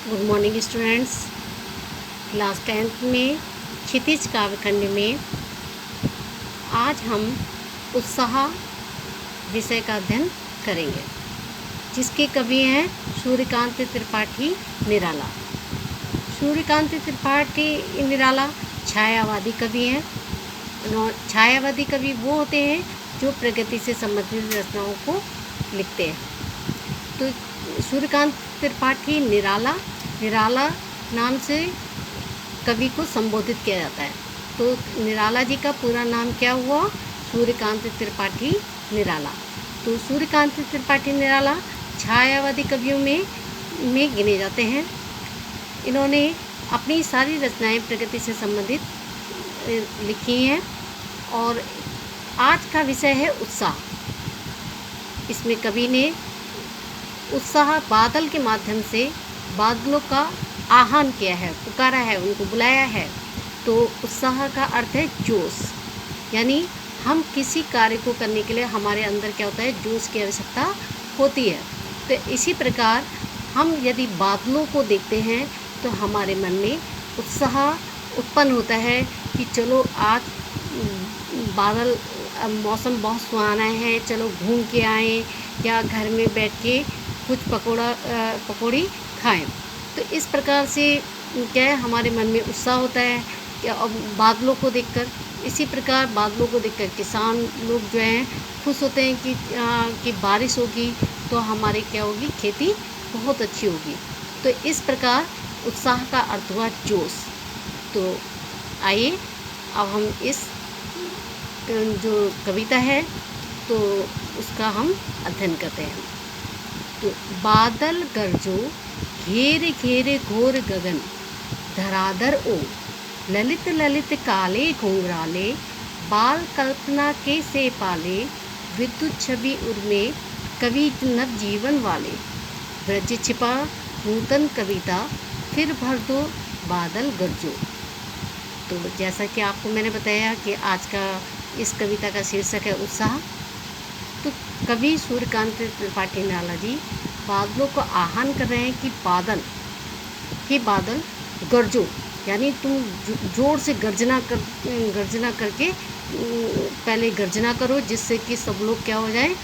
Good morning students. Class 10th में क्षितिज काव्यखंड में आज हम उत्साह विषय का अध्ययन करेंगे, जिसके कवि हैं सूर्यकांत त्रिपाठी निराला। सूर्यकांत त्रिपाठी निराला छायावादी कवि हैं। छायावादी कवि वो होते हैं जो प्रगति से संबंधित रचनाओं को लिखते हैं। तो सूर्यकांत त्रिपाठी निराला नाम से कवि को संबोधित किया जाता है। तो निराला जी का पूरा नाम क्या हुआ? सूर्यकांत त्रिपाठी निराला। तो सूर्यकांत त्रिपाठी निराला छायावादी कवियों में गिने जाते हैं। इन्होंने अपनी सारी रचनाएं प्रकृति से संबंधित लिखी हैं और आज का विषय है उत्साह। इसमें कवि ने उत्साह बादल के माध्यम से बादलों का आह्वान किया है, पुकारा है, उनको बुलाया है। तो उत्साह का अर्थ है जोश, यानी हम किसी कार्य को करने के लिए हमारे अंदर क्या होता है, जोश की आवश्यकता होती है। तो इसी प्रकार हम यदि बादलों को देखते हैं तो हमारे मन में उत्साह उत्पन्न होता है कि चलो आज बादल मौसम बहुत सुहाना है, चलो घूम के आएँ या घर में बैठ के कुछ पकौड़ी खाएं। तो इस प्रकार से क्या है, हमारे मन में उत्साह होता है कि अब बादलों को देखकर। इसी प्रकार बादलों को देखकर किसान लोग जो हैं खुश होते हैं कि बारिश होगी तो हमारे क्या होगी, खेती बहुत अच्छी होगी। तो इस प्रकार उत्साह का अर्थ हुआ जोश। तो आइए अब हम इस जो कविता है तो उसका हम अध्ययन करते हैं। तो बादल गरजो घेरे घेरे घोर गगन, धराधर ओ ललित ललित काले घुंघराले, बाल कल्पना के से पाले, विद्युत छवि उर्मे कवि नव जीवन वाले, ब्रज छिपा नूतन कविता, फिर भर दो बादल गरजो। तो जैसा कि आपको मैंने बताया कि आज का इस कविता का शीर्षक है उत्साह। तो कवि सूर्यकांत त्रिपाठी निराला जी बादलों को आह्वान कर रहे हैं कि बादल गरजो, यानी तुम जोर से गर्जना करके पहले गर्जना करो, जिससे कि सब लोग क्या हो जाए,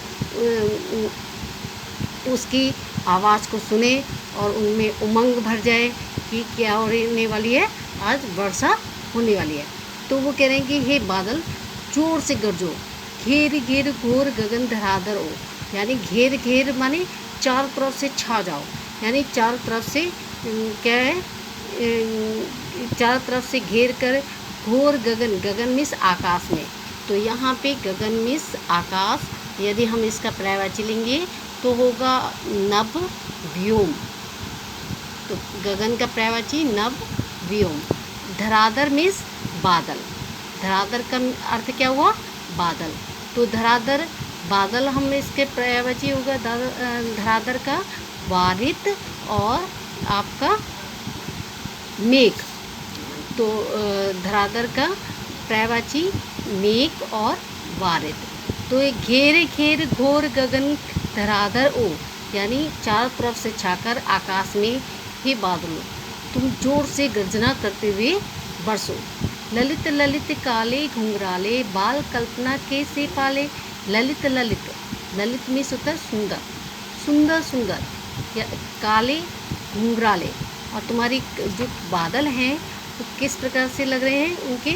उसकी आवाज़ को सुने और उनमें उमंग भर जाए कि क्या होने वाली है, आज वर्षा होने वाली है। तो वो कह रहे हैं कि हे बादल जोर से गरजो, घेर घेर घोर गगन धराधर ओ, यानी घेर घेर माने चारों तरफ से छा जाओ, यानी चारों तरफ से क्या है, चारों तरफ से घेर कर घोर गगन मिस आकाश में। तो यहाँ पे गगन मिस आकाश, यदि हम इसका पर्यायवाची लेंगे तो होगा नभ व्योम। तो गगन का पर्यायवाची नभ व्योम। धराधर मिस बादल, धराधर का अर्थ क्या हुआ, बादल। तो धराधर बादल हम इसके पर्यायवाची होगा धराधर का वारित और आपका मेघ। तो धराधर का पर्यायवाची मेघ और वारित। तो ये घेरे घेर घोर गगन धराधर ओ, यानी चारों तरफ से छाकर आकाश में ही बादलों तुम जोर से गर्जना करते हुए बरसो। ललित ललित काले घुंघराले, बाल कल्पना के से पाले। ललित ललित में होता है सुंदर, सुंदर सुंदर या काले घुंघराले। और तुम्हारी जो बादल हैं वो किस प्रकार से लग रहे हैं, उनके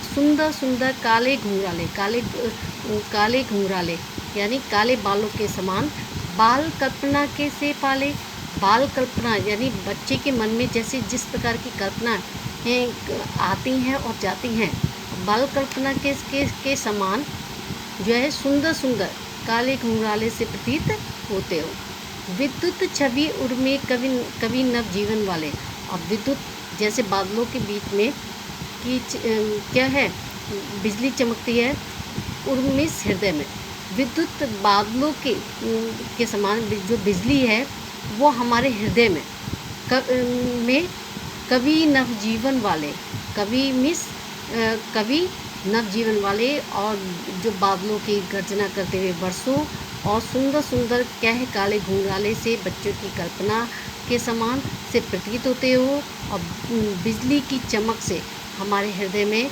सुंदर सुंदर काले घुंघराले, काले घुंघराले यानी काले बालों के समान। बाल कल्पना के से पाले, बाल कल्पना यानी बच्चे के मन में जैसे जिस प्रकार की कल्पना आती हैं और जाती हैं, बाल कल्पना के समान जो है सुंदर सुंदर काले घुंघराले से प्रतीत होते हो। विद्युत छवि उर्मे कवि नव जीवन वाले। और विद्युत जैसे बादलों के बीच में कि क्या है, बिजली चमकती है, उर्मे हृदय में। विद्युत बादलों के समान जो बिजली है वो हमारे हृदय में कवि नवजीवन वाले, कवि नवजीवन वाले। और जो बादलों की गर्जना करते हुए बरसों और सुंदर सुंदर क्या है, काले घुंघराले से बच्चों की कल्पना के समान से प्रतीत होते हो और बिजली की चमक से हमारे हृदय में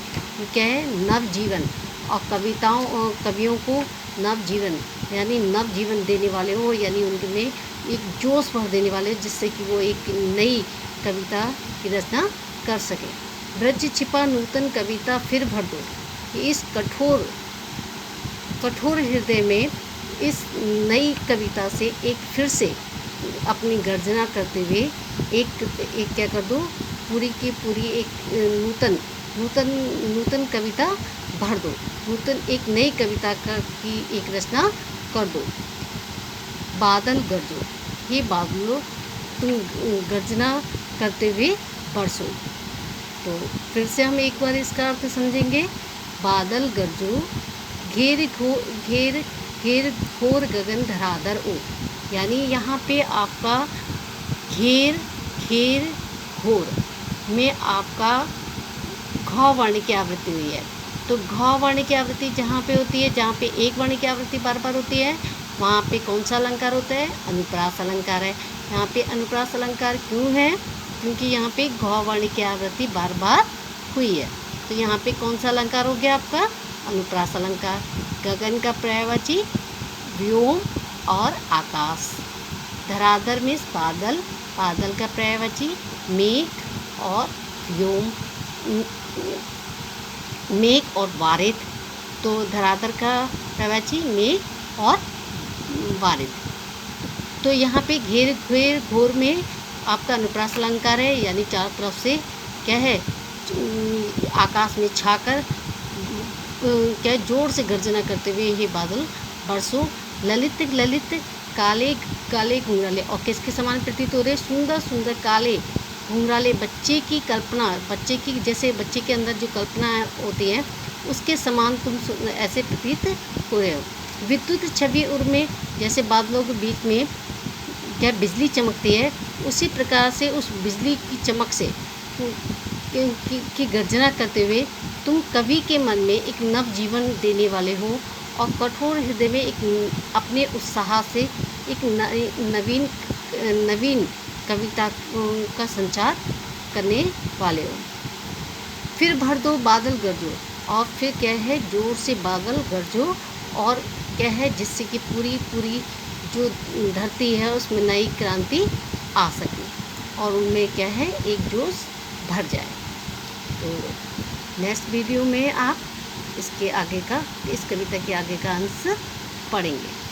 क्या है, नव जीवन और कविताओं और कवियों को नव जीवन यानी नव जीवन देने वाले हो, यानी उनमें एक जोश भर देने वाले, जिससे कि वो एक नई कविता की रचना कर सके। ब्रज छिपा नूतन कविता फिर भर दो। इस कठोर हृदय में इस नई कविता से एक फिर से अपनी गर्जना करते हुए एक क्या कर दो, पूरी की पूरी एक नूतन कविता भर दो, एक नई कविता की एक रचना कर दो। बादल गरजो, ये बादलों तुम गर्जना करते हुए बरसो। तो फिर से हम एक बार इसका अर्थ समझेंगे। बादल गरजो, घेर घोर गगन धराधर ओ, यानी यहाँ पे आपका घेर घोर में आपका घ वर्ण की आवृत्ति हुई है। तो घ वर्ण की आवृत्ति जहाँ पे होती है, जहाँ पे एक वर्ण की आवृत्ति बार बार होती है, वहाँ पे कौन सा अलंकार होता है, अनुप्रास अलंकार है। यहाँ पे अनुप्रास अलंकार क्यों है, क्योंकि यहाँ पे घ वर्ण की आवृत्ति बार बार हुई है। तो यहाँ पे कौन सा अलंकार हो गया आपका, अनुप्रास अलंकार। गगन का पर्यायवाची व्योम और आकाश। धराधर में बादल, बादल का पर्यायवाची मेघ और व्योम, मेघ और वारिद। तो धराधर का पर्यायवाची मेघ और वारिद। तो यहाँ पे घेर घोर में आपका अनुप्रास अलंकार है, यानी चारों तरफ से क्या है, आकाश में छाकर क्या जोर से गर्जना करते हुए ये बादल बरसो। ललित काले घुंघराले, और किसके समान प्रतीत हो रहे, सुंदर सुंदर काले घुंघराले, बच्चे की कल्पना, बच्चे की जैसे बच्चे के अंदर जो कल्पना होती है उसके समान तुम ऐसे प्रतीत हो रहे हो। विद्युत छवि उर्मे, जैसे बादलों के बीच में क्या बिजली चमकती है, उसी प्रकार से उस बिजली की चमक से की गर्जना करते हुए तुम कवि के मन में एक नव जीवन देने वाले हो और कठोर हृदय में एक अपने उत्साह से एक नवीन कविता का संचार करने वाले हो। फिर भर दो बादल गरजो, और फिर क्या है, जोर से बादल गरजो, और क्या है, जिससे कि पूरी जो धरती है उसमें नई क्रांति आ सके और उनमें क्या है, एक जोश भर जाए। तो नेक्स्ट वीडियो में आप इसके आगे का, इस कविता के आगे का अंश पढ़ेंगे।